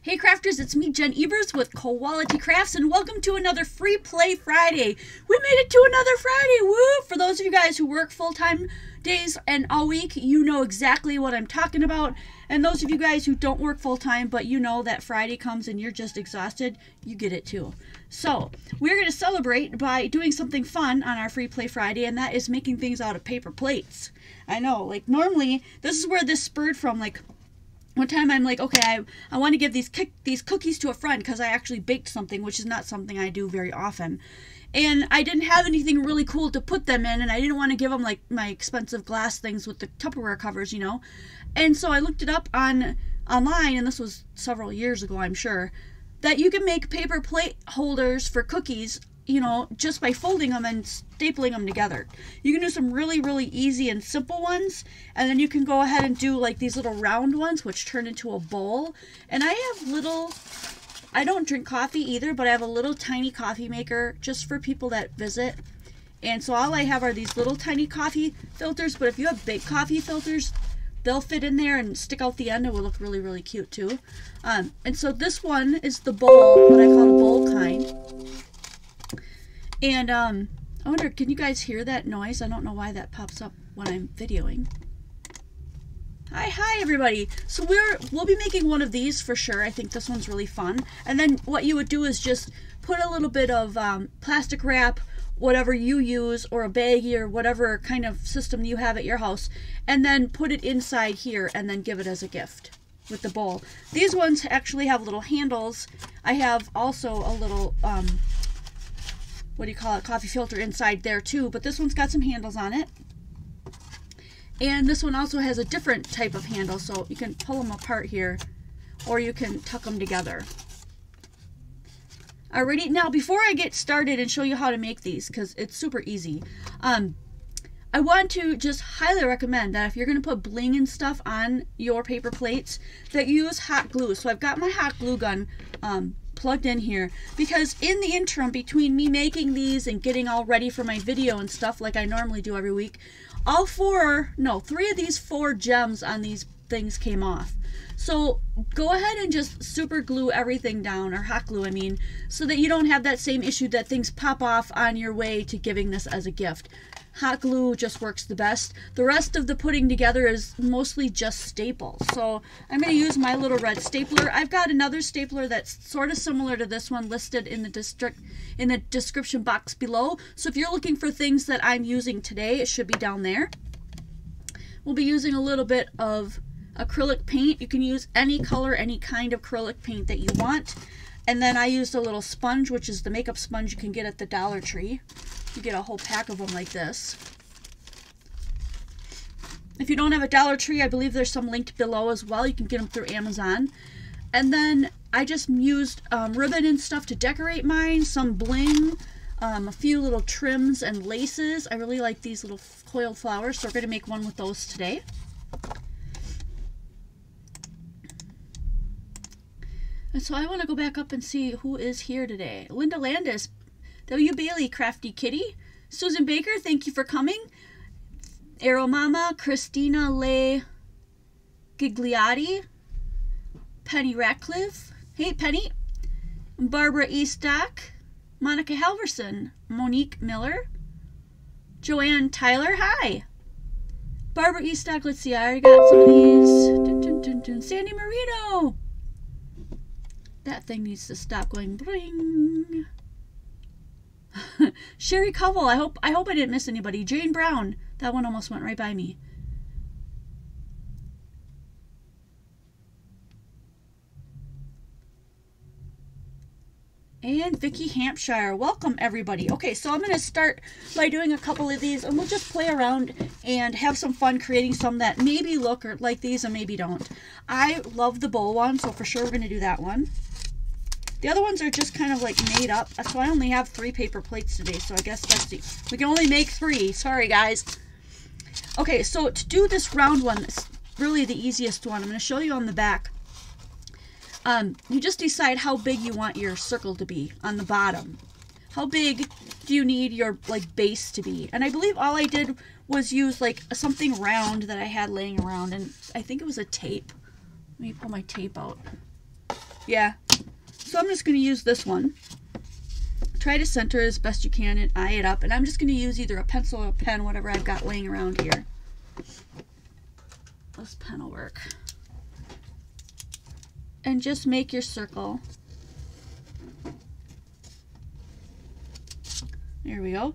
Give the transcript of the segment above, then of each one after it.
Hey crafters, it's me, Jen Evers with Quality Crafts, and welcome to another Free Play Friday. We made it to another Friday, woo! For those of you guys who work full-time days and all week, you know exactly what I'm talking about. And those of you guys who don't work full-time, but you know that Friday comes and you're just exhausted, you get it too. So, we're going to celebrate by doing something fun on our Free Play Friday, and that is making things out of paper plates. I know, like normally, this is where this spurred from, like, one time I'm like, okay, I want to give these cookies to a friend because I actually baked something, which is not something I do very often. And I didn't have anything really cool to put them in, and I didn't want to give them like my expensive glass things with the Tupperware covers, you know. And so I looked it up online, and this was several years ago, I'm sure, that you can make paper plate holders for cookies, you know, just by folding them and stapling them together. You can do some really, really easy and simple ones, and then you can go ahead and do like these little round ones, which turn into a bowl. And I have little, I don't drink coffee either, but I have a little tiny coffee maker just for people that visit. And so all I have are these little tiny coffee filters, but if you have big coffee filters, they'll fit in there and stick out the end. It will look really, really cute too. And so this one is the bowl, what I call the bowl kind. And I wonder, can you guys hear that noise? I don't know why that pops up when I'm videoing. Hi everybody. So we'll be making one of these for sure. I think this one's really fun. And then what you would do is just put a little bit of plastic wrap, whatever you use, or a baggie, or whatever kind of system you have at your house, and then put it inside here and then give it as a gift with the bowl. These ones actually have little handles. I have also a little what do you call it, coffee filter inside there too, but this one's got some handles on it. And this one also has a different type of handle, so you can pull them apart here, or you can tuck them together. Alrighty, now before I get started and show you how to make these, because it's super easy, I want to just highly recommend that if you're going to put bling and stuff on your paper plates, that you use hot glue. So I've got my hot glue gun plugged in here, because in the interim between me making these and getting all ready for my video and stuff like I normally do every week, three of these 4 gems on these things came off. So go ahead and just super glue everything down, or hot glue I mean, so that you don't have that same issue that things pop off on your way to giving this as a gift. Hot glue just works the best. The rest of the putting together is mostly just staples. So I'm going to use my little red stapler. I've got another stapler that's sort of similar to this one listed in the description box below. So if you're looking for things that I'm using today, it should be down there. We'll be using a little bit of acrylic paint. You can use any color, any kind of acrylic paint that you want. And then I used a little sponge, which is the makeup sponge you can get at the Dollar Tree. You get a whole pack of them like this. If you don't have a Dollar Tree, I believe there's some linked below as well. You can get them through Amazon. And then I just used ribbon and stuff to decorate mine, some bling, a few little trims and laces. I really like these little coiled flowers, so we're going to make one with those today. And so I want to go back up and see who is here today. Linda Landis, W. Bailey, Crafty Kitty, Susan Baker, thank you for coming. Arrow Mama, Christina Le Gigliotti, Penny Ratcliffe, hey Penny, Barbara Eastock, Monica Halverson, Monique Miller, Joanne Tyler, hi. Barbara Eastock, let's see, I already got some of these. Sandy Marino. That thing needs to stop going bling. Sherry Covell, I hope I didn't miss anybody. Jane Brown, that one almost went right by me. And Vicki Hampshire, welcome everybody. Okay, so I'm going to start by doing a couple of these, and we'll just play around and have some fun creating some that maybe look like these and maybe don't. I love the bowl one, so for sure we're going to do that one. The other ones are just kind of like made up, so I only have 3 paper plates today, so I guess we can only make 3. Sorry guys. Okay, so to do this round one, it's really the easiest one. I'm going to show you on the back. You just decide how big you want your circle to be on the bottom. How big do you need your like base to be? And I believe all I did was use like something round that I had laying around, and I think it was a tape. Let me pull my tape out. Yeah. So I'm just going to use this one. Try to center as best you can and eye it up. And I'm just going to use either a pencil or a pen, whatever I've got laying around here. This pen will work. And just make your circle. There we go.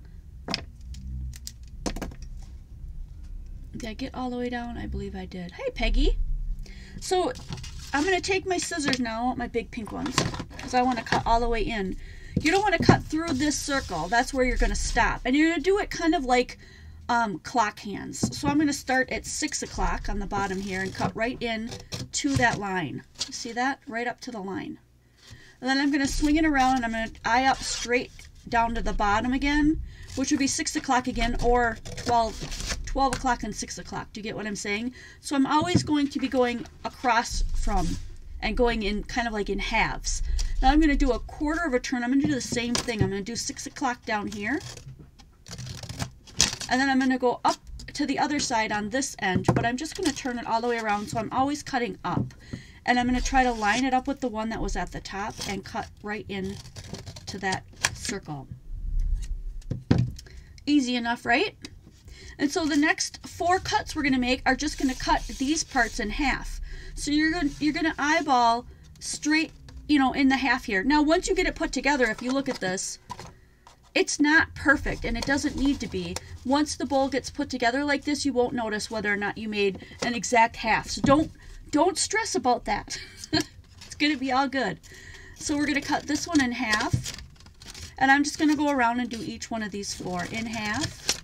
Did I get all the way down? I believe I did. Hey, Peggy. So I'm going to take my scissors now, my big pink ones, because I want to cut all the way in. You don't want to cut through this circle. That's where you're going to stop. And you're going to do it kind of like clock hands. So I'm going to start at 6 o'clock on the bottom here and cut right in to that line. You see that? Right up to the line. And then I'm going to swing it around and I'm going to eye up straight down to the bottom again, which would be 6 o'clock again, or 12 o'clock and 6 o'clock. Do you get what I'm saying? So I'm always going to be going across from and going in kind of like in halves. Now I'm going to do a quarter of a turn. I'm going to do the same thing. I'm going to do 6 o'clock down here. And then I'm going to go up to the other side on this end, but I'm just going to turn it all the way around, so I'm always cutting up. And I'm going to try to line it up with the one that was at the top and cut right in to that circle. Easy enough, right? And so the next 4 cuts we're going to make are just going to cut these parts in half. So you're going to eyeball straight, you know, in the half here. Now, once you get it put together, if you look at this, it's not perfect, and it doesn't need to be. Once the bowl gets put together like this, you won't notice whether or not you made an exact half. So don't stress about that. It's going to be all good. So we're going to cut this one in half, and I'm just going to go around and do each one of these 4 in half,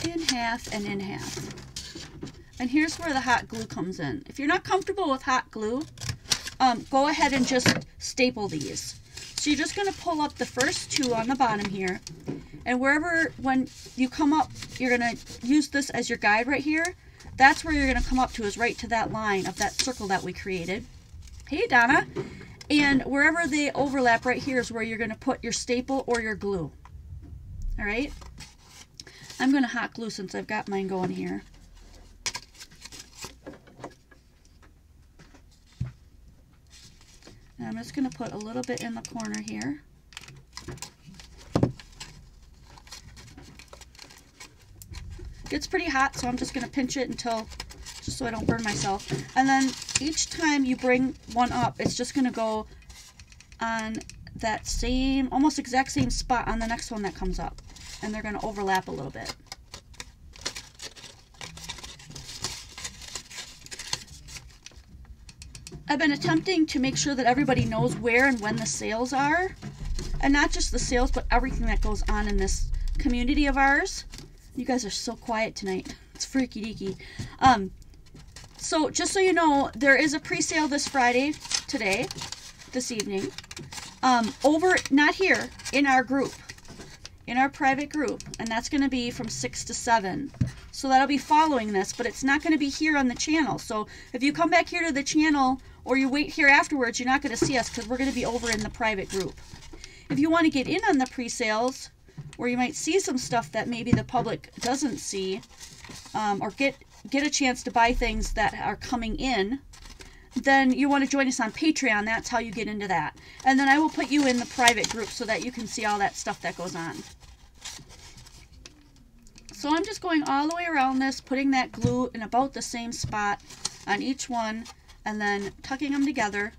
in half, and in half. And here's where the hot glue comes in. If you're not comfortable with hot glue, go ahead and just staple these. So you're just going to pull up the first 2 on the bottom here, and wherever, when you come up, you're going to use this as your guide right here. That's where you're going to come up to, is right to that line of that circle that we created. Hey, Donna. And wherever they overlap right here is where you're going to put your staple or your glue. All right? I'm going to hot glue since I've got mine going here. And I'm just going to put a little bit in the corner here. It's pretty hot, so I'm just going to pinch it until, just so I don't burn myself. And then each time you bring one up, it's just going to go on that same, almost exact same spot on the next one that comes up. And they're going to overlap a little bit. I've been attempting to make sure that everybody knows where and when the sales are. And not just the sales, but everything that goes on in this community of ours. You guys are so quiet tonight. It's freaky deaky. So just so you know, there is a pre-sale this Friday, today, this evening. Over, not here, in our group. In our private group. And that's going to be from 6 to 7. So that'll be following this, but it's not going to be here on the channel. So if you come back here to the channel, or you wait here afterwards, you're not going to see us, because we're going to be over in the private group. If you want to get in on the pre-sales, where you might see some stuff that maybe the public doesn't see, or get a chance to buy things that are coming in, then you want to join us on Patreon. That's how you get into that. And then I will put you in the private group so that you can see all that stuff that goes on. So I'm just going all the way around this, putting that glue in about the same spot on each one, and then tucking them together.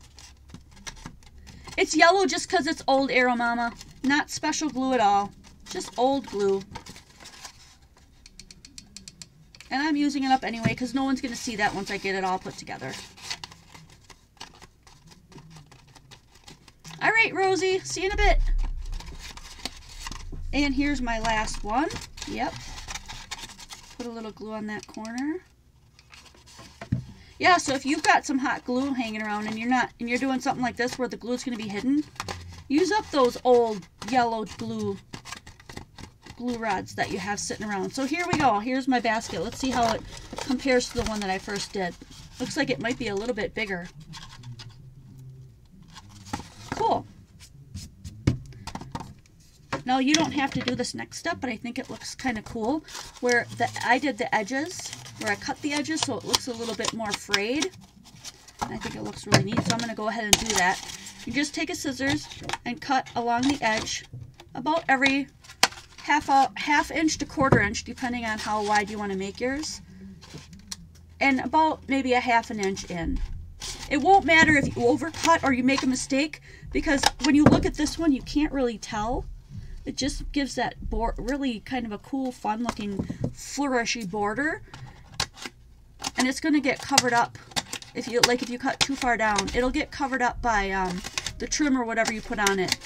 It's yellow just because it's old Arrow Mama. Not special glue at all. Just old glue. And I'm using it up anyway because no one's going to see that once I get it all put together. Alright, Rosie. See you in a bit. And here's my last one. Yep. Put a little glue on that corner. Yeah, so if you've got some hot glue hanging around and you're doing something like this where the glue's going to be hidden, use up those old yellow glue rods that you have sitting around. So here we go. Here's my basket. Let's see how it compares to the one that I first did. Looks like it might be a little bit bigger. Cool. Now you don't have to do this next step, but I think it looks kind of cool where I did the edges, where I cut the edges so it looks a little bit more frayed. I think it looks really neat, so I'm going to go ahead and do that. You just take a scissors and cut along the edge about every half inch to 1/4 inch, depending on how wide you want to make yours, and about maybe a 1/2 inch in. It won't matter if you overcut or you make a mistake, because when you look at this one, you can't really tell. It just gives that really kind of a cool, fun looking flourishy border, and it's going to get covered up. If you cut too far down, it'll get covered up by the trim or whatever you put on it.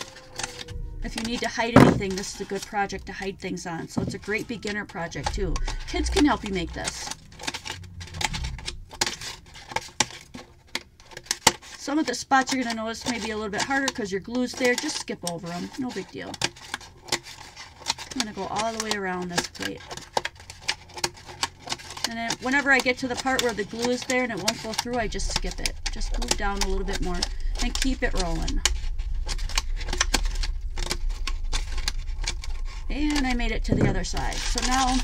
If you need to hide anything, this is a good project to hide things on. So it's a great beginner project too. Kids can help you make this. Some of the spots you're going to notice may be a little bit harder because your glue's there. Just skip over them. No big deal. I'm going to go all the way around this plate. And then whenever I get to the part where the glue is there and it won't go through, I just skip it. Just move down a little bit more and keep it rolling. And I made it to the other side. So now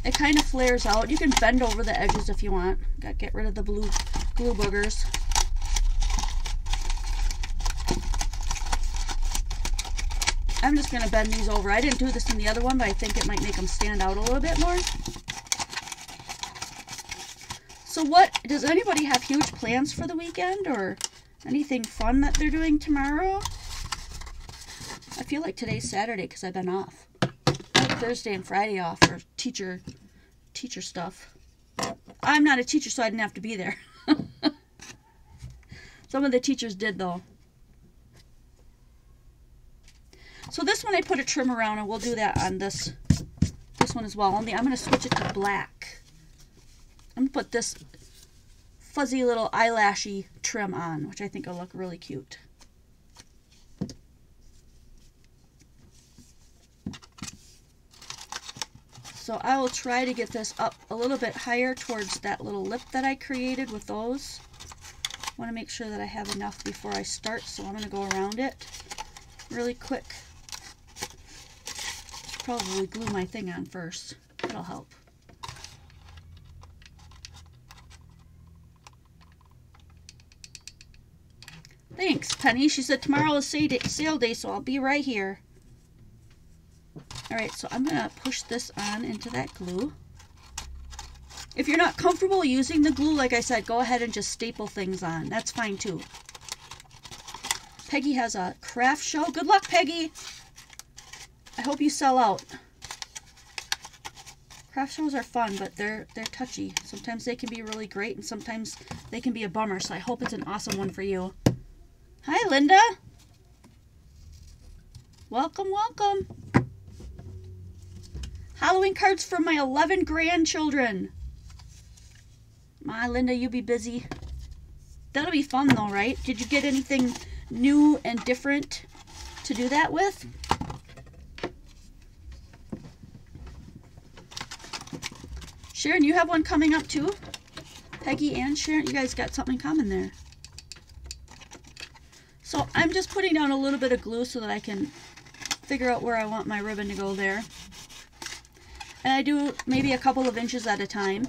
it kind of flares out. You can bend over the edges if you want. Got to get rid of the glue boogers. I'm just going to bend these over. I didn't do this in the other one, but I think it might make them stand out a little bit more. So does anybody have huge plans for the weekend or anything fun that they're doing tomorrow? I feel like today's Saturday because I've been off. I had Thursday and Friday off for teacher stuff. I'm not a teacher, so I didn't have to be there. Some of the teachers did, though. So this one I put a trim around, and we'll do that on this one as well. Only I'm going to switch it to black. I'm going to put this fuzzy little eyelashy trim on, which I think will look really cute. So I will try to get this up a little bit higher towards that little lip that I created with those. I want to make sure that I have enough before I start, so I'm going to go around it really quick. Probably glue my thing on first. That'll help. Thanks, Penny. She said tomorrow is sale day, so I'll be right here. Alright, so I'm going to push this on into that glue. If you're not comfortable using the glue, like I said, go ahead and just staple things on. That's fine too. Peggy has a craft show. Good luck, Peggy! I hope you sell out. Craft shows are fun, but they're touchy. Sometimes they can be really great, and sometimes they can be a bummer, so I hope it's an awesome one for you. Hi, Linda! Welcome, welcome! Halloween cards for my 11 grandchildren. My Linda, you be busy. That'll be fun though, right? Did you get anything new and different to do that with? Sharon, you have one coming up too? Peggy and Sharon, you guys got something in common there. So I'm just putting down a little bit of glue so that I can figure out where I want my ribbon to go there. And I do maybe a couple of inches at a time.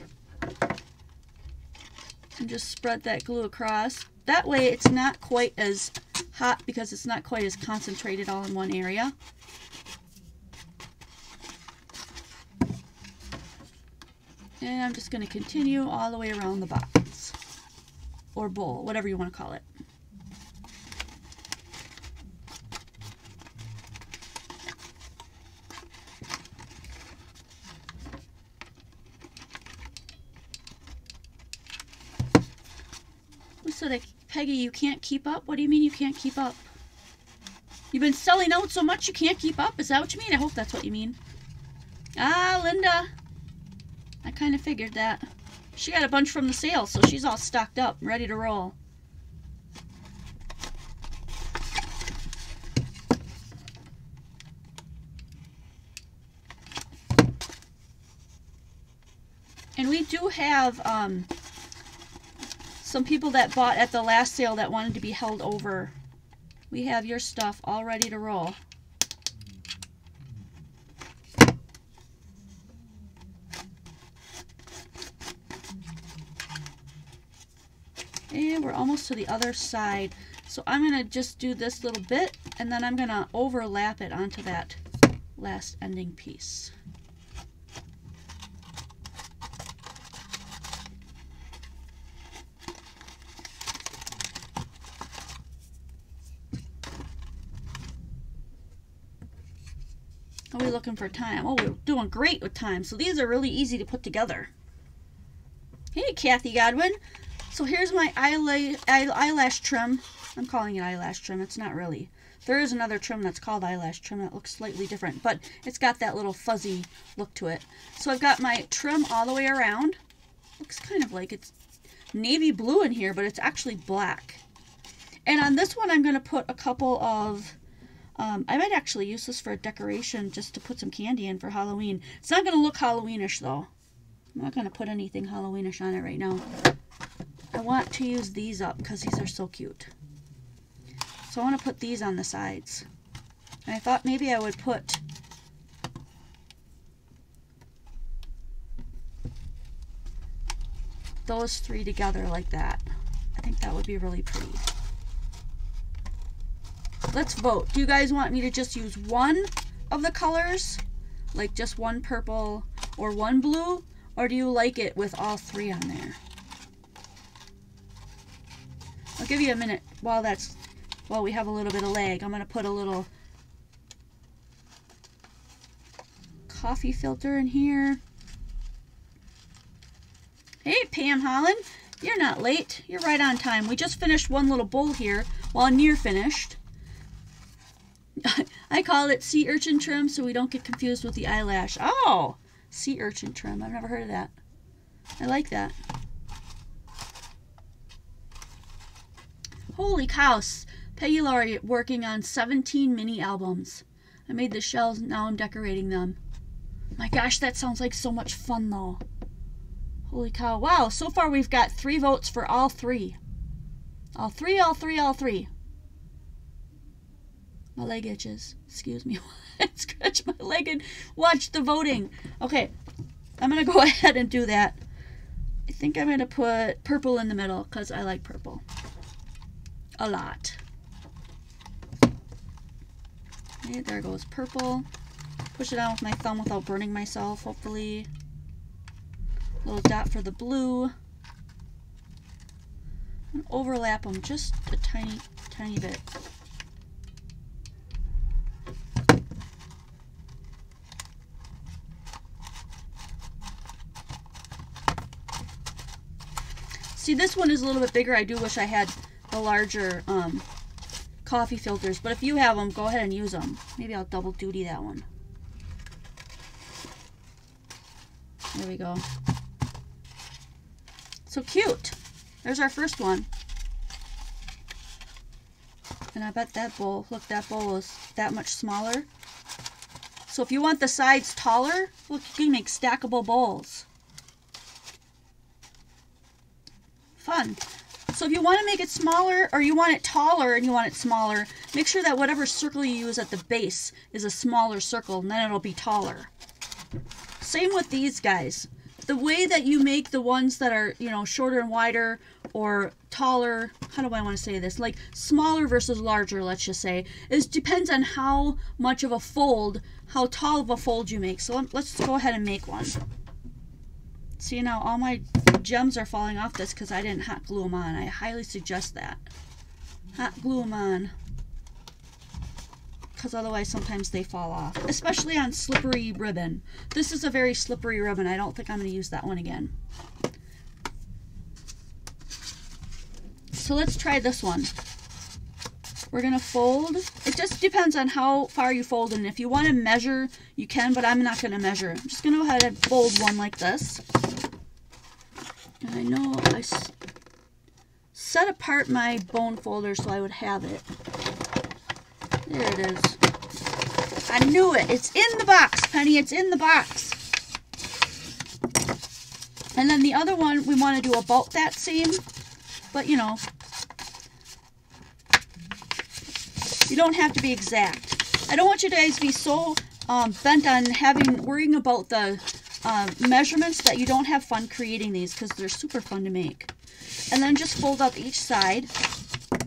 And just spread that glue across. That way it's not quite as hot because it's not quite as concentrated all in one area. And I'm just going to continue all the way around the box. Or bowl, whatever you want to call it. So that, Peggy, you can't keep up? What do you mean you can't keep up? You've been selling out so much you can't keep up? Is that what you mean? I hope that's what you mean. Ah, Linda. I kind of figured that. She got a bunch from the sale, so she's all stocked up, ready to roll. And we do have some people that bought at the last sale that wanted to be held over. We have your stuff all ready to roll. And we're almost to the other side. So I'm going to just do this little bit, and then I'm going to overlap it onto that last ending piece. Are we looking for time? Oh, we're doing great with time. So these are really easy to put together. Hey, Kathy Godwin. So here's my eyelash trim. I'm calling it eyelash trim. It's not really. There is another trim that's called eyelash trim that looks slightly different, but it's got that little fuzzy look to it. So I've got my trim all the way around. Looks kind of like it's navy blue in here, but it's actually black. And on this one, I'm going to put a couple of... I might actually use this for a decoration just to put some candy in for Halloween. It's not going to look Halloweenish though. I'm not going to put anything Halloweenish on it right now. I want to use these up because these are so cute. So I want to put these on the sides. And I thought maybe I would put those three together like that. I think that would be really pretty. Let's vote. Do you guys want me to just use one of the colors? Like just one purple or one blue? Or do you like it with all three on there? I'll give you a minute while we have a little bit of lag. I'm going to put a little coffee filter in here. Hey, Pam Holland. You're not late. You're right on time. We just finished one little bowl here. Well, near finished. I call it sea urchin trim so we don't get confused with the eyelash. Oh, sea urchin trim. I've never heard of that. I like that. Holy cows. Peggy Laurie working on 17 mini albums. I made the shells, now I'm decorating them. My gosh, that sounds like so much fun though. Holy cow. Wow, so far we've got 3 votes for all 3. All 3, all 3, all 3. My leg itches. Excuse me. I scratched my leg and watched the voting. Okay, I'm going to go ahead and do that. I think I'm going to put purple in the middle because I like purple a lot. Okay, there goes purple. Push it on with my thumb without burning myself, hopefully. Little dot for the blue. And overlap them just a tiny, tiny bit. See, this one is a little bit bigger. I do wish I had the larger coffee filters, but if you have them, go ahead and use them. Maybe I'll double duty that one. There we go. So cute. There's our first one. And I bet that bowl, look, that bowl is that much smaller. So if you want the sides taller, look, you can make stackable bowls. Fun. So if you want to make it smaller or you want it taller and you want it smaller, make sure that whatever circle you use at the base is a smaller circle and then it'll be taller. Same with these guys. The way that you make the ones that are, you know, shorter and wider or taller, how do I want to say this? Like smaller versus larger, let's just say, is depends on how much of a fold, how tall of a fold you make. So let's go ahead and make one. See, now all my gems are falling off this because I didn't hot glue them on. I highly suggest that. Hot glue them on. Because otherwise sometimes they fall off. Especially on slippery ribbon. This is a very slippery ribbon. I don't think I'm going to use that one again. So let's try this one. We're going to fold. It just depends on how far you fold. And if you want to measure, you can, but I'm not going to measure. I'm just going to go ahead and fold one like this. And I know I set apart my bone folder so I would have it. There it is. I knew it. It's in the box, Penny. It's in the box. And then the other one, we want to do about that same. But, you know, you don't have to be exact. I don't want you guys to be so bent on worrying about the measurements that you don't have fun creating these because they're super fun to make. And then just fold up each side.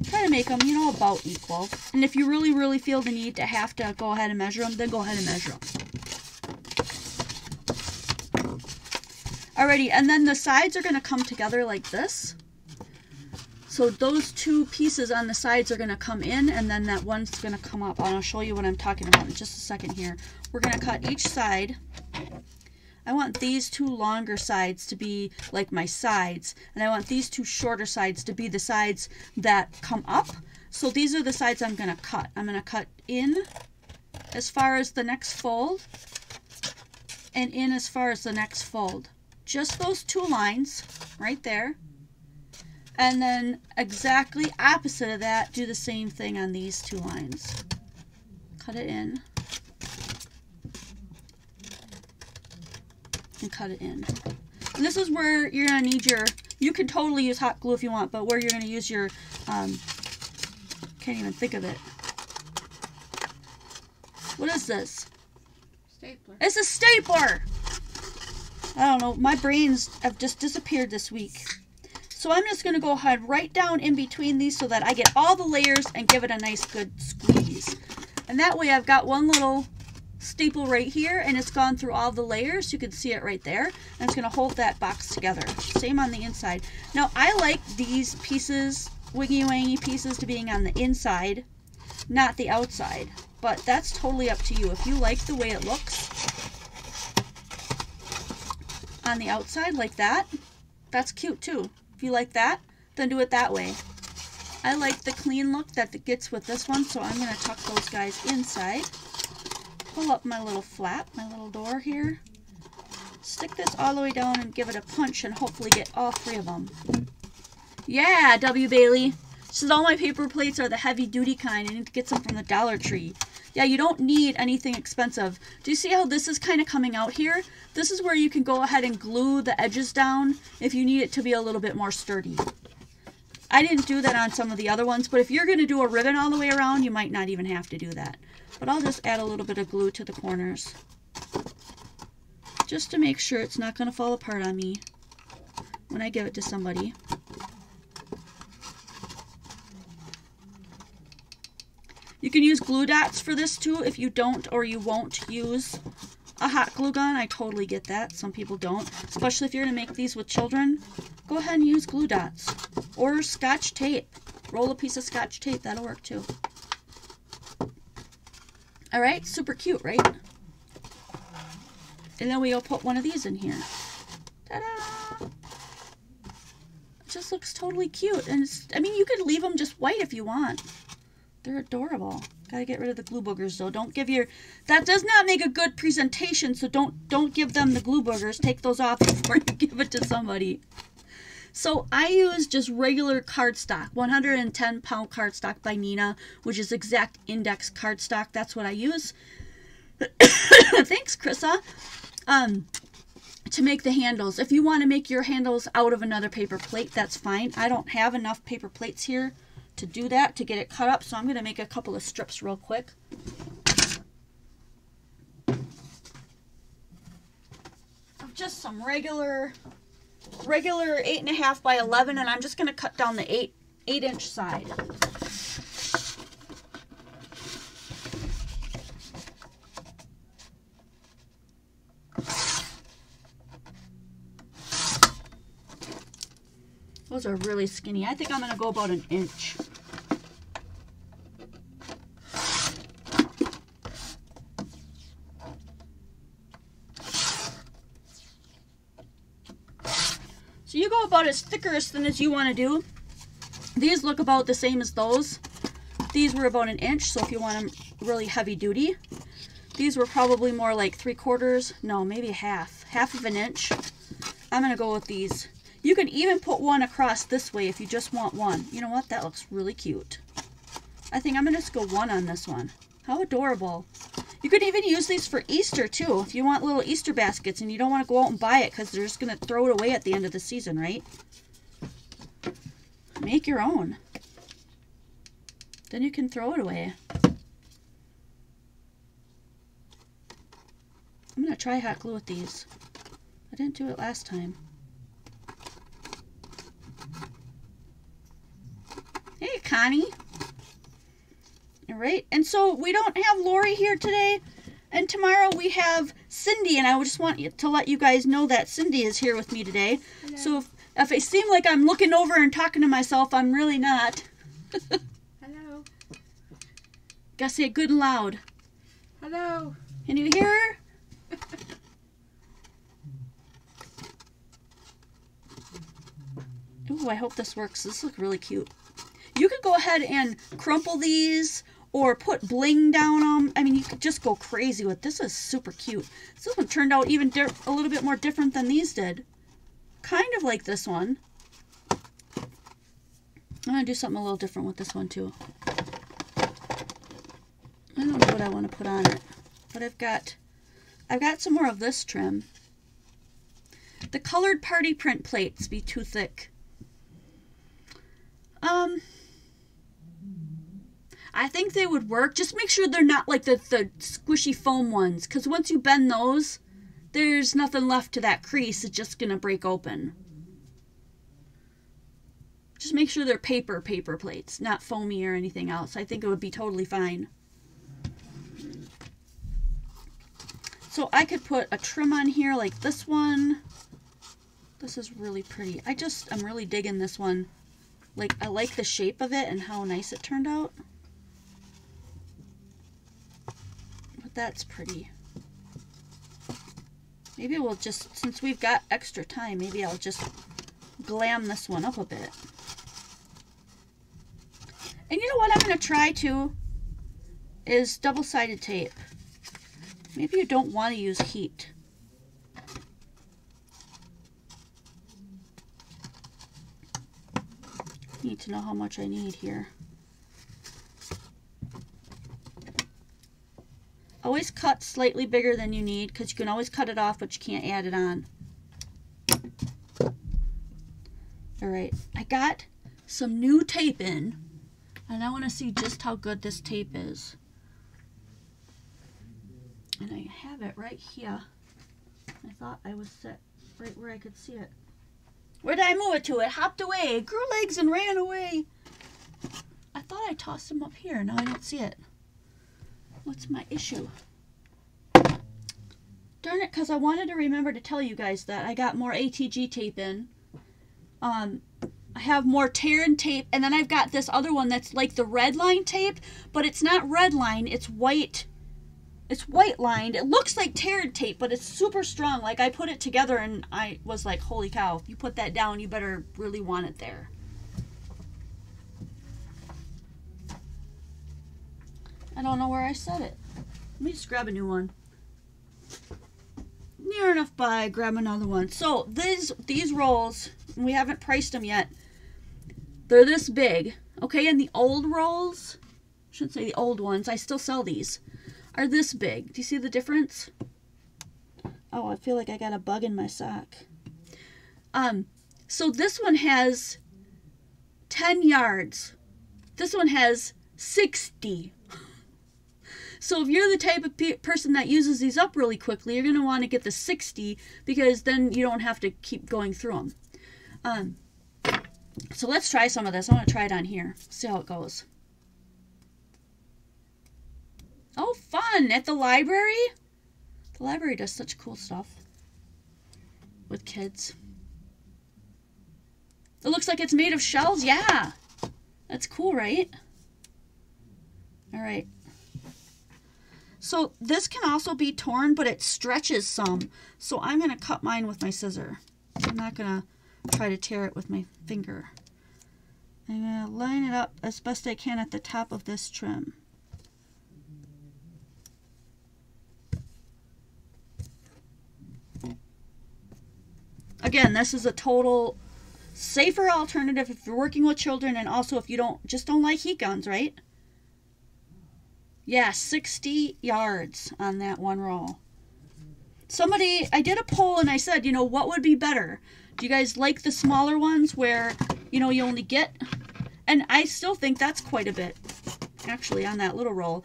Try to make them, you know, about equal. And if you really, really feel the need to have to go ahead and measure them, then go ahead and measure them. Alrighty, and then the sides are going to come together like this. So those two pieces on the sides are going to come in, and then that one's going to come up. I'll show you what I'm talking about in just a second here. We're going to cut each side. I want these two longer sides to be like my sides, and I want these two shorter sides to be the sides that come up. So these are the sides I'm going to cut. I'm going to cut in as far as the next fold, and in as far as the next fold. Just those two lines right there. And then exactly opposite of that, do the same thing on these two lines. Cut it in. And cut it in. And this is where you're going to need your, you can totally use hot glue if you want, but where you're going to use your, can't even think of it. What is this? Stapler. It's a stapler! I don't know, my brains have just disappeared this week. So I'm just going to go ahead right down in between these so that I get all the layers and give it a nice good squeeze. And that way I've got one little staple right here, and it's gone through all the layers. You can see it right there, and it's going to hold that box together. Same on the inside. Now I like these pieces, wiggy wangy pieces, to being on the inside, not the outside, but that's totally up to you. If you like the way it looks on the outside like that, that's cute too. If you like that, then do it that way. I like the clean look that it gets with this one, so I'm going to tuck those guys inside. Pull up my little flap, my little door here. Stick this all the way down and give it a punch and hopefully get all three of them. Yeah, W. Bailey. She says all my paper plates are the heavy duty kind. I need to get some from the Dollar Tree. Yeah, you don't need anything expensive. Do you see how this is kind of coming out here? This is where you can go ahead and glue the edges down if you need it to be a little bit more sturdy. I didn't do that on some of the other ones, but if you're going to do a ribbon all the way around, you might not even have to do that. But I'll just add a little bit of glue to the corners, just to make sure it's not going to fall apart on me when I give it to somebody. You can use glue dots for this too if you don't or you won't use a hot glue gun. I totally get that. Some people don't, especially if you're going to make these with children. Go ahead and use glue dots or Scotch tape. Roll a piece of Scotch tape. That'll work too. All right, super cute, right? And then we'll put one of these in here. Ta-da! It just looks totally cute. And it's, I mean, you could leave them just white if you want. They're adorable. Gotta get rid of the glue boogers though. Don't give your, that does not make a good presentation, so don't give them the glue boogers. Take those off before you give it to somebody. So I use just regular cardstock, 110-pound cardstock by Nina, which is exact index cardstock. That's what I use. Thanks, Krissa. To make the handles. If you want to make your handles out of another paper plate, that's fine. I don't have enough paper plates here to do that, to get it cut up, so I'm going to make a couple of strips real quick. Of just some regular 8.5 by 11, and I'm just going to cut down the 8-inch side. Those are really skinny. I think I'm going to go about 1 inch. So you go about as thick or as thin as you want to do. These look about the same as those. These were about 1 inch, so if you want them really heavy duty. These were probably more like 3/4, no, maybe half of 1 inch. I'm going to go with these. You can even put one across this way if you just want one. You know what? That looks really cute. I think I'm going to just go one on this one. How adorable. You could even use these for Easter too. If you want little Easter baskets and you don't want to go out and buy it because they're just going to throw it away at the end of the season, right? Make your own. Then you can throw it away. I'm going to try hot glue with these. I didn't do it last time. Connie. All right, and so we don't have Lori here today, and tomorrow we have Cindy, and I just want to let you guys know that Cindy is here with me today. Hello. So if it seems like I'm looking over and talking to myself, I'm really not. Hello. Gotta say it good and loud. Hello. Can you hear her? Ooh, I hope this works. This looks really cute. You could go ahead and crumple these or put bling down them. I mean, you could just go crazy with this. Is super cute. This one turned out even a little bit more different than these did. Kind of like this one. I'm going to do something a little different with this one too. I don't know what I want to put on it, but I've got some more of this trim. The colored party print plates be too thick. I think they would work. Just make sure they're not like the squishy foam ones, because once you bend those, there's nothing left to that crease. It's just going to break open. Just make sure they're paper plates, not foamy or anything else. I think it would be totally fine. So I could put a trim on here like this one. This is really pretty. I'm really digging this one. Like, I like the shape of it and how nice it turned out. But that's pretty. Maybe we'll just, since we've got extra time, maybe I'll just glam this one up a bit. And you know what I'm going to try too? Is double-sided tape. Maybe you don't want to use heat. Need to know how much I need here. Always cut slightly bigger than you need, because you can always cut it off, but you can't add it on. Alright, I got some new tape in, and I want to see just how good this tape is. And I have it right here. I thought I was set right where I could see it. Where did I move it to? It hopped away, grew legs and ran away. I thought I tossed him up here. Now I don't see it. What's my issue? Darn it, because I wanted to remember to tell you guys that I got more ATG tape in. I have more tear and tape, and then I've got this other one that's like the red line tape, but it's not red line, it's white. It's white lined. It looks like teared tape, but it's super strong. Like, I put it together and I was like, holy cow, if you put that down, you better really want it there. I don't know where I set it. Let me just grab a new one. Near enough by, grab another one. So these rolls, we haven't priced them yet. They're this big. Okay, and the old rolls, I shouldn't say the old ones, I still sell these, are this big. Do you see the difference? Oh, I feel like I got a bug in my sock. So this one has 10 yards. This one has 60. So if you're the type of person that uses these up really quickly, you're going to want to get the 60, because then you don't have to keep going through them. So let's try some of this. I want to try it on here. See how it goes. Oh, fun! At the library? The library does such cool stuff with kids. It looks like it's made of shells. Yeah! That's cool, right? Alright. So this can also be torn, but it stretches some. So I'm going to cut mine with my scissor. I'm not going to try to tear it with my finger. I'm going to line it up as best I can at the top of this trim. Again, this is a total safer alternative if you're working with children, and also if you don't like heat guns, right? Yeah, 60 yards on that one roll. I did a poll and I said, you know, what would be better? Do you guys like the smaller ones where, you know, you only get, and I still think that's quite a bit, actually, on that little roll.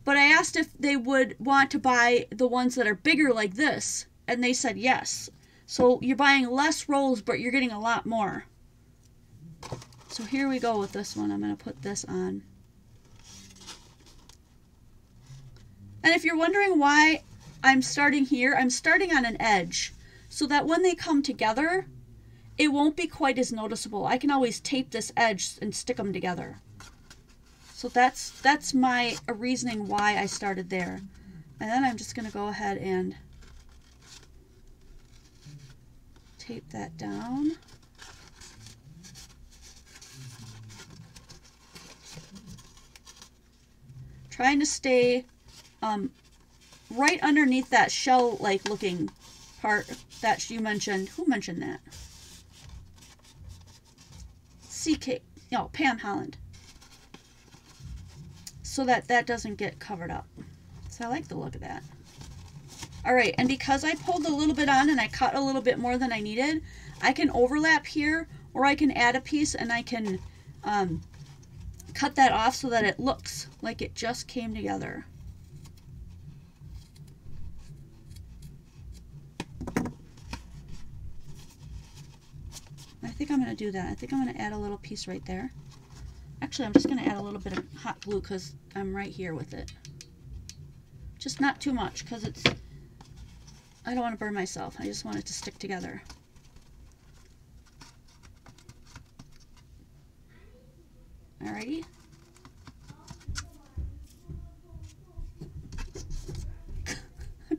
But I asked if they would want to buy the ones that are bigger like this, and they said yes. So you're buying less rolls, but you're getting a lot more. So here we go with this one. I'm going to put this on. And if you're wondering why I'm starting here, I'm starting on an edge so that when they come together, it won't be quite as noticeable. I can always tape this edge and stick them together. So that's my reasoning why I started there. And then I'm just going to go ahead and tape that down. Trying to stay right underneath that shell-like looking part that you mentioned. Who mentioned that? CK, no, Pam Holland. So that doesn't get covered up. So I like the look of that. Alright, and because I pulled a little bit on and I cut a little bit more than I needed, I can overlap here, or I can add a piece and I can cut that off so that it looks like it just came together. I think I'm going to do that. I think I'm going to add a little piece right there. Actually, I'm just going to add a little bit of hot glue because I'm right here with it. Just not too much because I don't want to burn myself. I just want it to stick together. Alrighty.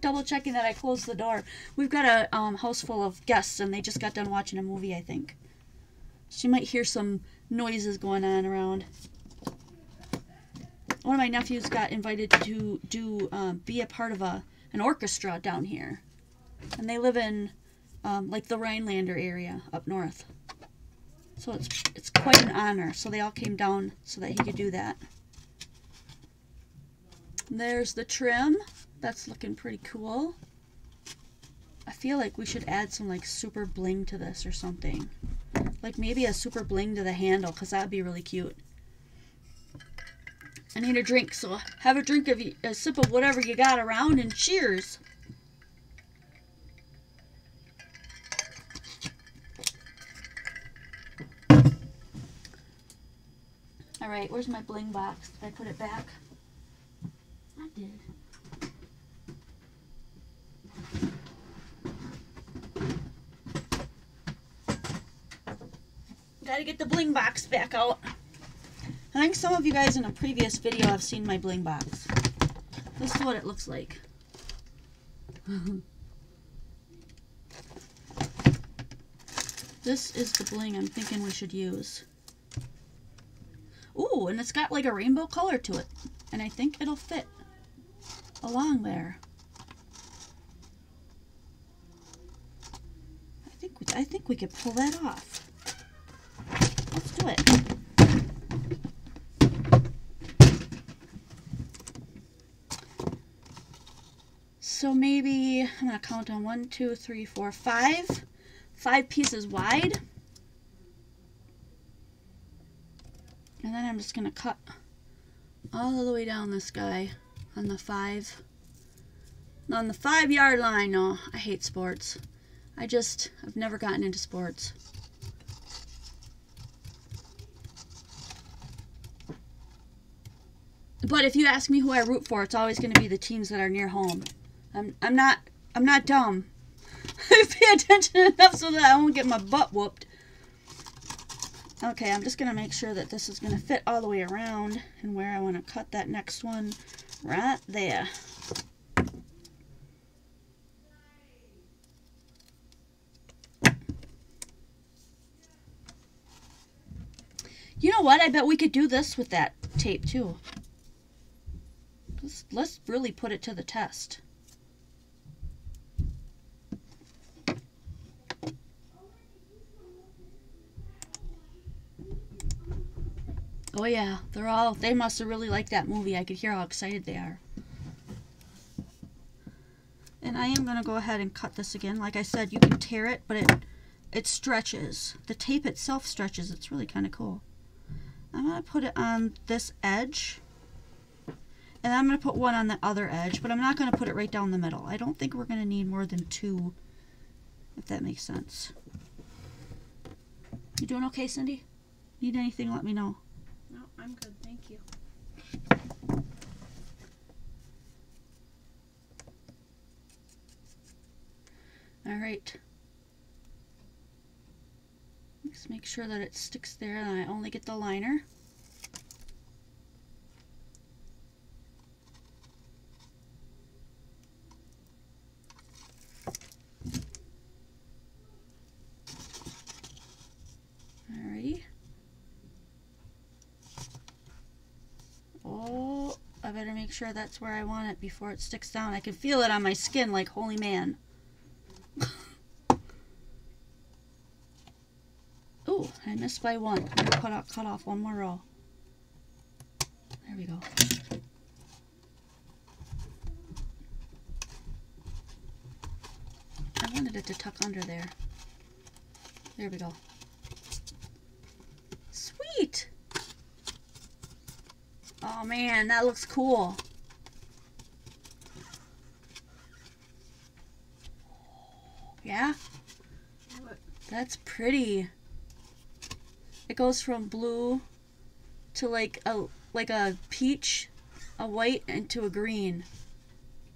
Double checking that I closed the door. We've got a house full of guests and they just got done watching a movie, I think. So you might hear some noises going on around. One of my nephews got invited to be a part of an orchestra down here. And they live in like the Rhinelander area up north. So it's quite an honor. So they all came down so that he could do that. There's the trim. That's looking pretty cool. I feel like we should add some like super bling to this or something. Like maybe a super bling to the handle because that would be really cute. I need a drink, so have a drink of a sip of whatever you got around and cheers. Alright, where's my bling box? Did I put it back? I did. Gotta get the bling box back out. I think some of you guys in a previous video have seen my bling box. This is what it looks like. This is the bling I'm thinking we should use. Ooh, and it's got like a rainbow color to it. And I think it'll fit along there. I think we could pull that off. Let's do it. So maybe I'm going to count on 1, 2, 3, 4, 5. 5 pieces wide. And then I'm just going to cut all the way down this guy on the 5. On the 5-yard line. No, I hate sports. I've never gotten into sports. But if you ask me who I root for, it's always going to be the teams that are near home. I'm not dumb. I pay attention enough so that I won't get my butt whooped. Okay, I'm just going to make sure that this is going to fit all the way around and where I want to cut that next one right there. You know what? I bet we could do this with that tape too. Let's really put it to the test. Oh yeah, they must have really liked that movie. I could hear how excited they are. And I am going to go ahead and cut this again. Like I said, you can tear it, but it stretches. The tape itself stretches. It's really kind of cool. I'm going to put it on this edge. And I'm going to put one on the other edge, but I'm not going to put it right down the middle. I don't think we're going to need more than 2, if that makes sense. You doing okay, Cindy? Need anything, let me know. No, I'm good, thank you. All right. Just make sure that it sticks there and I only get the liner. Alrighty. Oh, I better make sure that's where I want it before it sticks down. I can feel it on my skin like, holy man. Oh, I missed by one. I'm gonna cut off one more row. There we go. I wanted it to tuck under there. There we go. Sweet! Oh man, that looks cool. Yeah? What? That's pretty. It goes from blue to like a peach, a white, and to a green.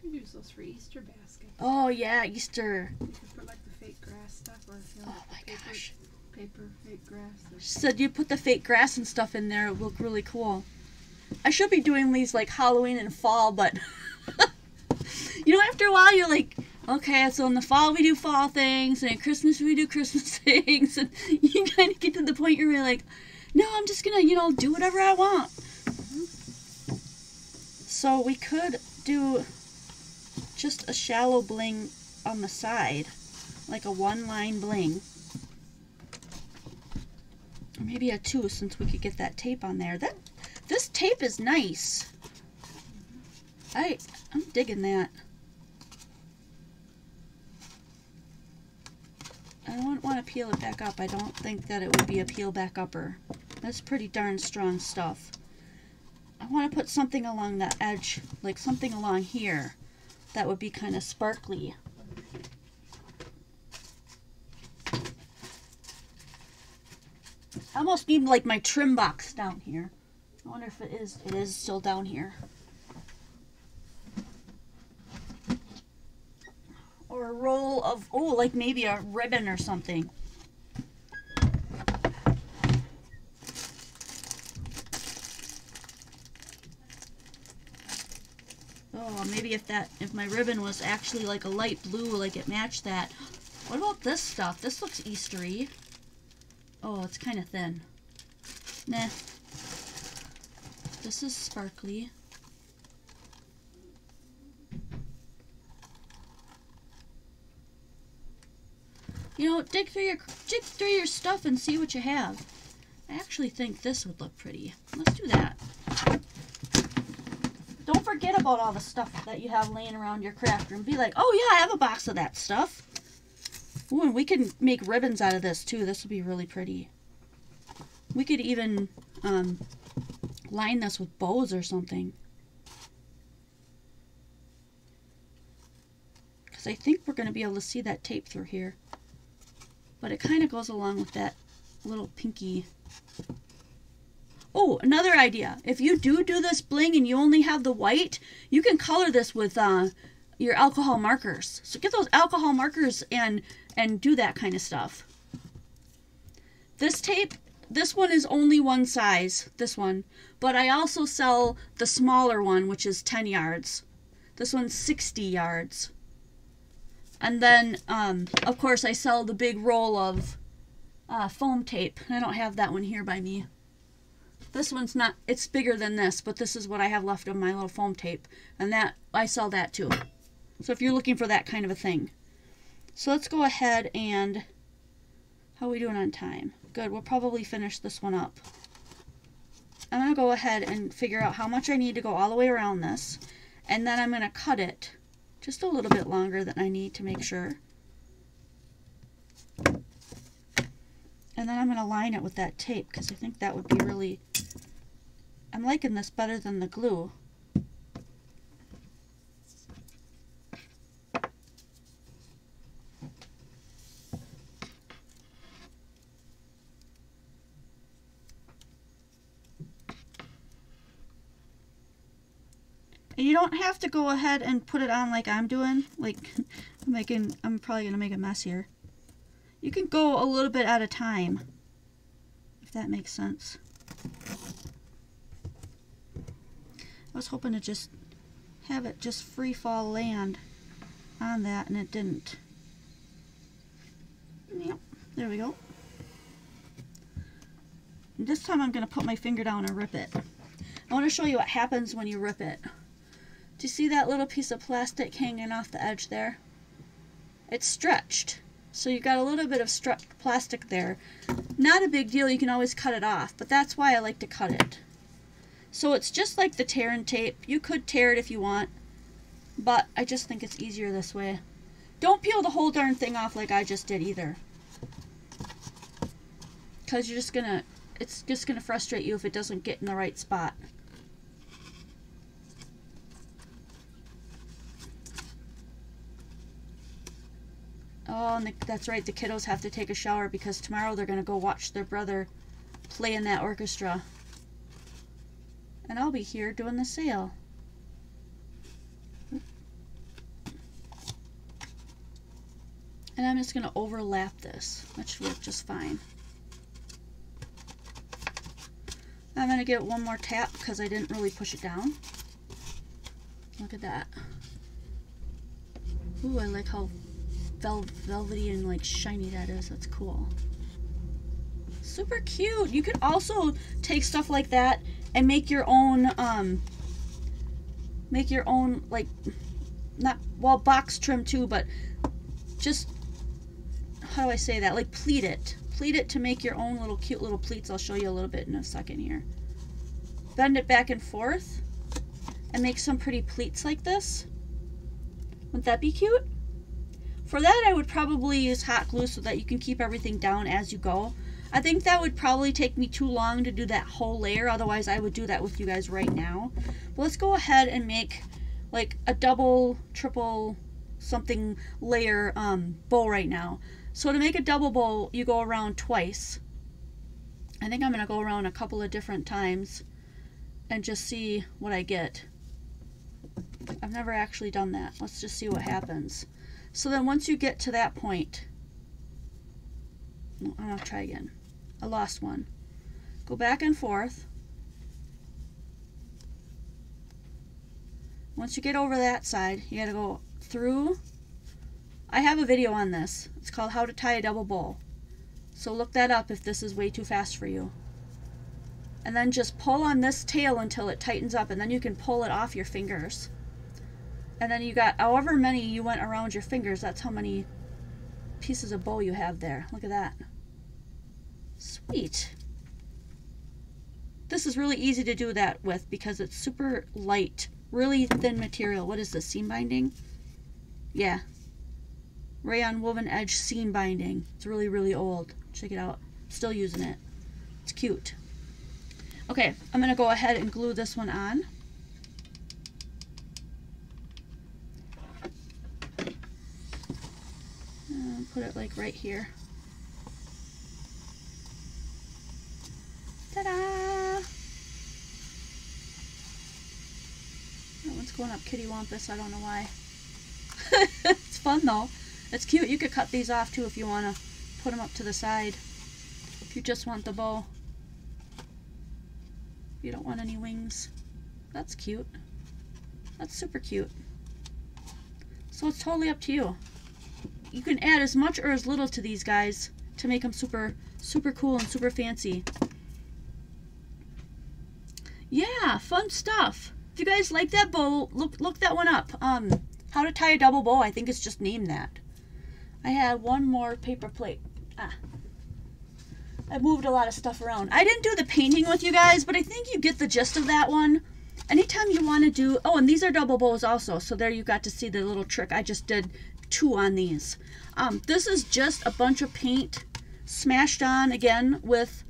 You can use those for Easter baskets. Oh yeah, Easter. You could put like the fake grass stuff or Oh my gosh. Paper fake grass. She said you put the fake grass and stuff in there, it would look really cool. I should be doing these like Halloween and fall, but you know, after a while you're like, okay, so in the fall we do fall things, and at Christmas we do Christmas things, and you kind of get to the point where you're like, no, I'm just gonna, you know, do whatever I want. So we could do just a shallow bling on the side, like a one-line bling. Or maybe a two, since we could get that tape on there. This tape is nice. I'm digging that. I don't want to peel it back up. I don't think that it would be a peel back upper. That's pretty darn strong stuff. I want to put something along that edge, like something along here that would be kind of sparkly. I almost need like my trim box down here. I wonder if it is still down here. Or a roll of, oh, like maybe a ribbon or something. Oh, maybe if my ribbon was actually like a light blue, like it matched that. What about this stuff? This looks Eastery. Oh, it's kind of thin. Nah. This is sparkly. You know, dig through your stuff and see what you have. I actually think this would look pretty. Let's do that. Don't forget about all the stuff that you have laying around your craft room. Be like, oh yeah, I have a box of that stuff. Ooh, and we can make ribbons out of this too. This would be really pretty. We could even line this with bows or something. Because I think we're going to be able to see that tape through here. But it kind of goes along with that little pinky. Oh, another idea. If you do this bling and you only have the white, you can color this with your alcohol markers. So get those alcohol markers and do that kind of stuff. This tape, this one is only one size, this one. But I also sell the smaller one, which is 10 yards. This one's 60 yards. And then, of course, I sell the big roll of foam tape. I don't have that one here by me. This one's not, it's bigger than this, but this is what I have left of my little foam tape. And that, I sell that too. So if you're looking for that kind of a thing. So let's go ahead and, how are we doing on time? Good, we'll probably finish this one up. I'm going to go ahead and figure out how much I need to go all the way around this. And then I'm going to cut it just a little bit longer than I need to make sure. And then I'm going to line it with that tape because I think that would be really, I'm liking this better than the glue. And you don't have to go ahead and put it on like I'm doing. Like, I'm probably going to make a mess here. You can go a little bit at a time, if that makes sense. I was hoping to just have it just free fall land on that, and it didn't. Yep, there we go. And this time I'm going to put my finger down and rip it. I want to show you what happens when you rip it. Do you see that little piece of plastic hanging off the edge there? It's stretched. So you got a little bit of stretched plastic there. Not a big deal, you can always cut it off, but that's why I like to cut it. So it's just like the tear and tape. You could tear it if you want, but I just think it's easier this way. Don't peel the whole darn thing off like I just did either. Because it's just gonna frustrate you if it doesn't get in the right spot. Oh, and that's right, the kiddos have to take a shower because tomorrow they're going to go watch their brother play in that orchestra. And I'll be here doing the sale. And I'm just going to overlap this, which should work just fine. I'm going to give it one more tap because I didn't really push it down. Look at that. Ooh, I like how velvety and like shiny that is. That's cool. Super cute. You could also take stuff like that and make your own like, not, well, box trim too, but just, how do I say that, like pleat it to make your own little cute little pleats. I'll show you a little bit in a second here. Bend it back and forth and make some pretty pleats like this. Wouldn't that be cute? For that, I would probably use hot glue so that you can keep everything down as you go. I think that would probably take me too long to do that whole layer, otherwise I would do that with you guys right now. But let's go ahead and make like a double, triple something layer bow right now. So to make a double bow, you go around twice. I think I'm going to go around a couple of different times and just see what I get. I've never actually done that. Let's just see what happens. So then once you get to that point, I'm going to try again. I lost one. Go back and forth. Once you get over that side, you got to go through. I have a video on this. It's called How to Tie a Double Bow. So look that up if this is way too fast for you. And then just pull on this tail until it tightens up, and then you can pull it off your fingers. And then you got however many you went around your fingers, that's how many pieces of bow you have there. Look at that. Sweet. This is really easy to do that with because it's super light, really thin material. What is this, seam binding? Yeah. Rayon woven edge seam binding. It's really, really old. Check it out. Still using it. It's cute. Okay, I'm going to go ahead and glue this one on. Put it like right here. Ta-da! That one's going up kitty wampus. I don't know why. It's fun though. It's cute. You could cut these off too if you want to put them up to the side. If you just want the bow. You don't want any wings. That's cute. That's super cute. So it's totally up to you. You can add as much or as little to these guys to make them super, super cool and super fancy. Yeah, fun stuff. If you guys like that bow, look that one up. How to Tie a Double Bow. I think it's just named that. I had one more paper plate. I moved a lot of stuff around. I didn't do the painting with you guys, but I think you get the gist of that one. Anytime you want to do... Oh, and these are double bows also. So there you got to see the little trick. I just did 2 on these. This is just a bunch of paint smashed on again with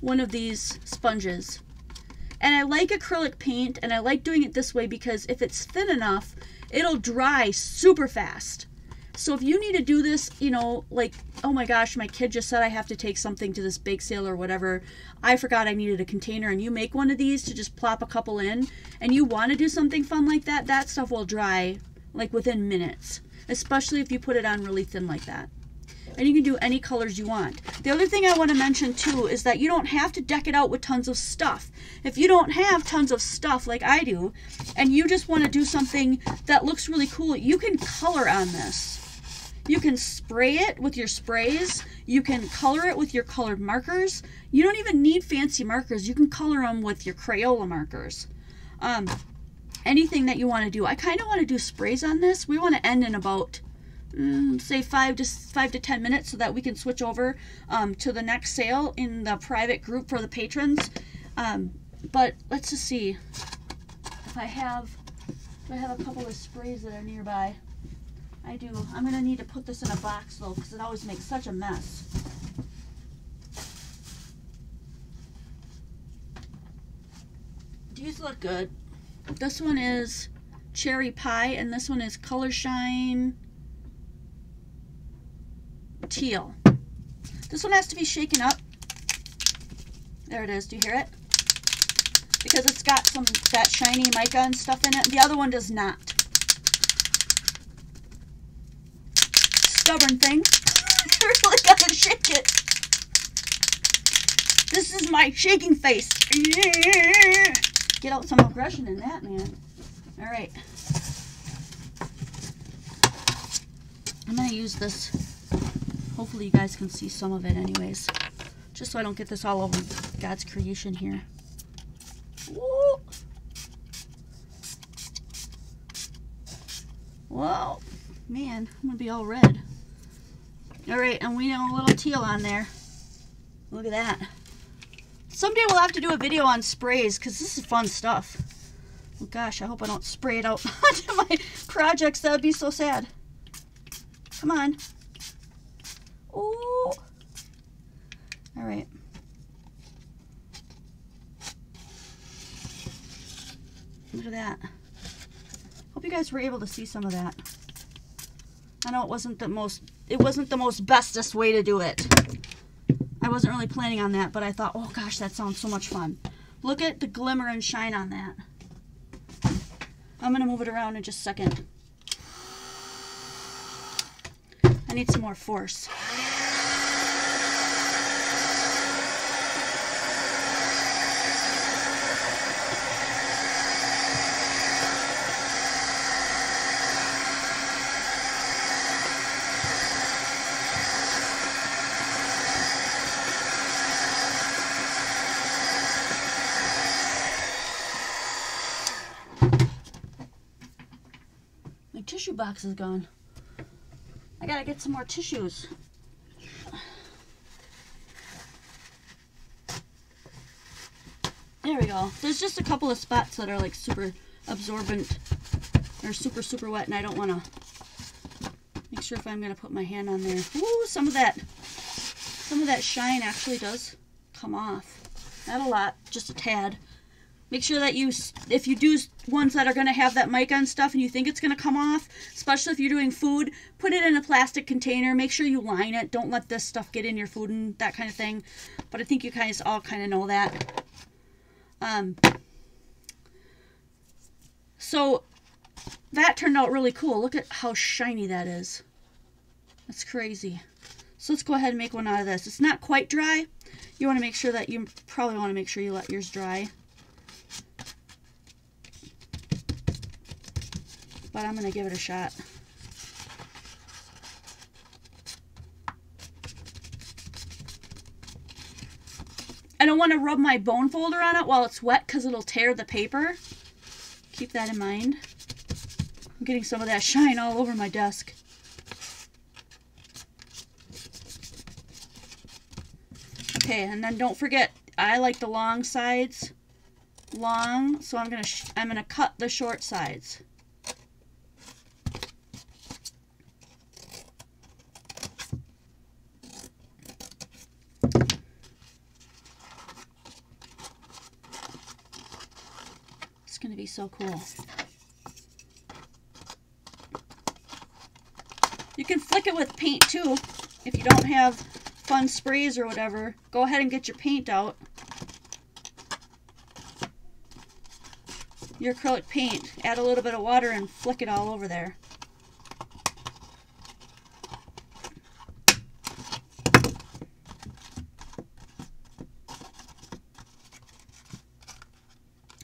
one of these sponges. And I like acrylic paint, and I like doing it this way because if it's thin enough, it'll dry super fast. So if you need to do this, you know, like, oh my gosh, my kid just said I have to take something to this bake sale or whatever. I forgot I needed a container, and you make one of these to just plop a couple in, and you want to do something fun like that, that stuff will dry like within minutes, especially if you put it on really thin like that. And you can do any colors you want. The other thing I want to mention too is that you don't have to deck it out with tons of stuff. If you don't have tons of stuff like I do, and you just want to do something that looks really cool, you can color on this. You can spray it with your sprays. You can color it with your colored markers. You don't even need fancy markers. You can color them with your Crayola markers. Anything that you want to do. I kind of want to do sprays on this. We want to end in about say 5 to 10 minutes so that we can switch over to the next sale in the private group for the patrons. But let's just see if I have a couple of sprays that are nearby. I do. I'm going to need to put this in a box though, because it always makes such a mess. These look good. This one is Cherry Pie, and this one is Color Shine Teal. This one has to be shaken up. There it is. Do you hear it? Because it's got some that shiny mica and stuff in it. The other one does not. Stubborn thing. You really gotta shake it. This is my shaking face. Get out some aggression in that, man. All right. I'm gonna use this. Hopefully you guys can see some of it anyways. Just so I don't get this all over God's creation here. Whoa. Whoa. Man, I'm gonna be all red. All right, and we know a little teal on there. Look at that. Someday we'll have to do a video on sprays because this is fun stuff. Oh gosh, I hope I don't spray it out onto my projects. That would be so sad. Come on. Ooh. All right. Look at that. Hope you guys were able to see some of that. I know it wasn't the most bestest way to do it. I wasn't really planning on that, but I thought, oh gosh, that sounds so much fun. Look at the glimmer and shine on that. I'm gonna move it around in just a second. I need some more force. My tissue box is gone. I gotta get some more tissues. There we go. There's just a couple of spots that are like super absorbent or super wet, and I don't want to make sure if I'm gonna put my hand on there. Ooh, some of that shine actually does come off. Not a lot, just a tad. Make sure that if you do ones that are going to have that mica and stuff and you think it's going to come off, especially if you're doing food, put it in a plastic container. Make sure you line it. Don't let this stuff get in your food and that kind of thing. But I think you guys all kind of know that. So that turned out really cool. Look at how shiny that is. That's crazy. So let's go ahead and make one out of this. It's not quite dry. You want to make sure that you probably want to make sure you let yours dry. But I'm going to give it a shot. I don't want to rub my bone folder on it while it's wet because it'll tear the paper. Keep that in mind. I'm getting some of that shine all over my desk. Okay, and then don't forget, I like the long sides long, so I'm gonna cut the short sides. It's gonna be so cool. You can flick it with paint too. If you don't have fun sprays or whatever, go ahead and get your paint out. Your acrylic paint. Add a little bit of water and flick it all over there.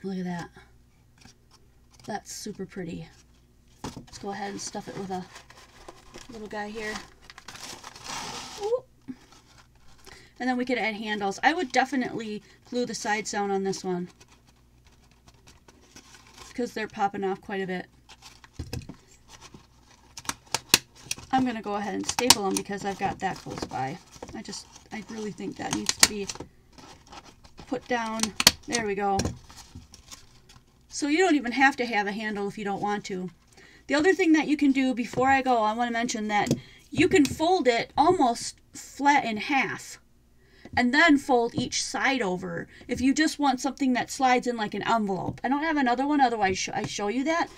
Look at that. That's super pretty. Let's go ahead and stuff it with a little guy here. Ooh. And then we could add handles. I would definitely glue the sides down on this one, because they're popping off quite a bit. I'm going to go ahead and staple them because I've got that close by. I really think that needs to be put down. There we go. So you don't even have to have a handle if you don't want to. The other thing that you can do before I go, I want to mention that you can fold it almost flat in half and then fold each side over if you just want something that slides in like an envelope. I don't have another one, otherwise I show you that.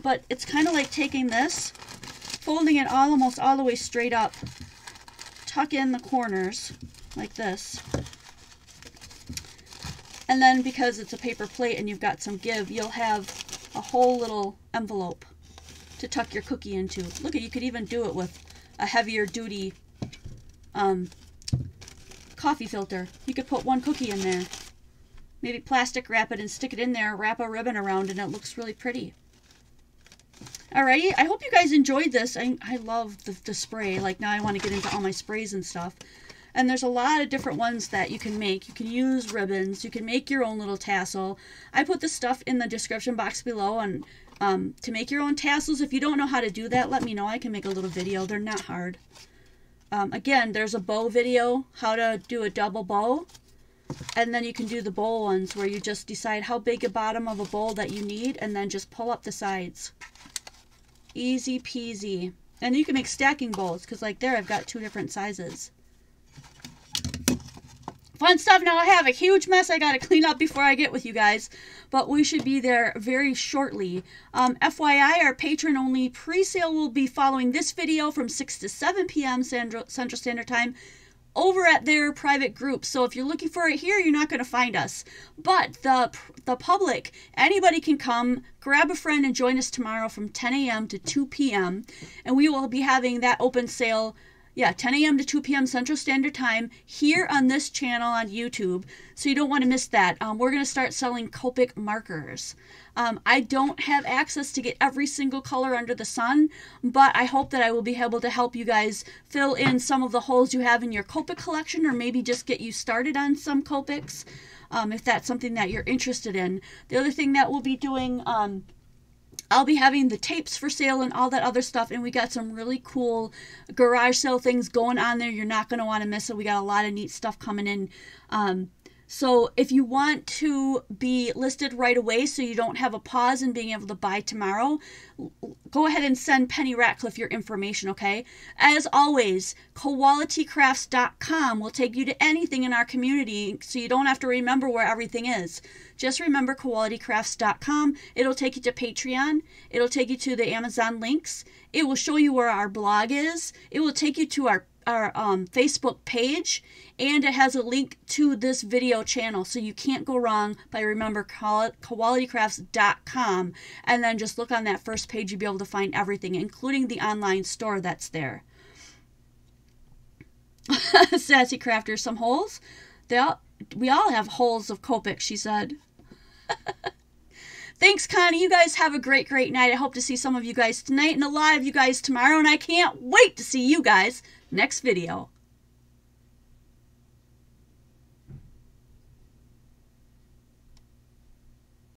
But it's kind of like taking this, folding it almost all the way straight up, tuck in the corners like this. And then because it's a paper plate and you've got some give, you'll have a whole little envelope to tuck your cookie into. Look, you could even do it with a heavier duty coffee filter. You could put one cookie in there. Maybe plastic wrap it and stick it in there, wrap a ribbon around, and it looks really pretty. Alrighty, I hope you guys enjoyed this. I love the spray. Like, now I want to get into all my sprays and stuff. And there's a lot of different ones that you can make. You can use ribbons. You can make your own little tassel. I put the stuff in the description box below and to make your own tassels. If you don't know how to do that, let me know. I can make a little video. They're not hard. Again, there's a bow video, how to do a double bow. And then you can do the bowl ones where you just decide how big a bottom of a bowl that you need and then just pull up the sides. Easy peasy. And you can make stacking bowls because like there I've got 2 different sizes. Fun stuff. Now I have a huge mess I got to clean up before I get with you guys, but we should be there very shortly. FYI, our patron-only pre-sale will be following this video from 6 to 7 p.m. Central Standard Time over at their private group. So if you're looking for it here, you're not going to find us. But the public, anybody can come, grab a friend, and join us tomorrow from 10 a.m. to 2 p.m. And we will be having that open sale, 10 a.m. to 2 p.m. Central Standard Time here on this channel on YouTube. So you don't want to miss that. We're going to start selling Copic markers. I don't have access to get every single color under the sun, but I hope that I will be able to help you guys fill in some of the holes you have in your Copic collection, or maybe just get you started on some Copics, if that's something that you're interested in. The other thing that we'll be doing, I'll be having the tapes for sale and all that other stuff, and we got some really cool garage sale things going on there. You're not going to want to miss it. We got a lot of neat stuff coming in. So if you want to be listed right away so you don't have a pause in being able to buy tomorrow, go ahead and send Penny Ratcliffe your information, okay? As always, qualitycrafts.com will take you to anything in our community so you don't have to remember where everything is. Just remember qualitycrafts.com. It'll take you to Patreon. It'll take you to the Amazon links. It will show you where our blog is. It will take you to our Facebook page, and it has a link to this video channel, so you can't go wrong by remember qualitycrafts.com, and then just look on that first page. You'll be able to find everything, including the online store that's there. Sassy Crafter, some holes. We all have holes of Copic, she said. Thanks, Connie. You guys have a great, great night. I hope to see some of you guys tonight and a lot of you guys tomorrow, and I can't wait to see you guys next video.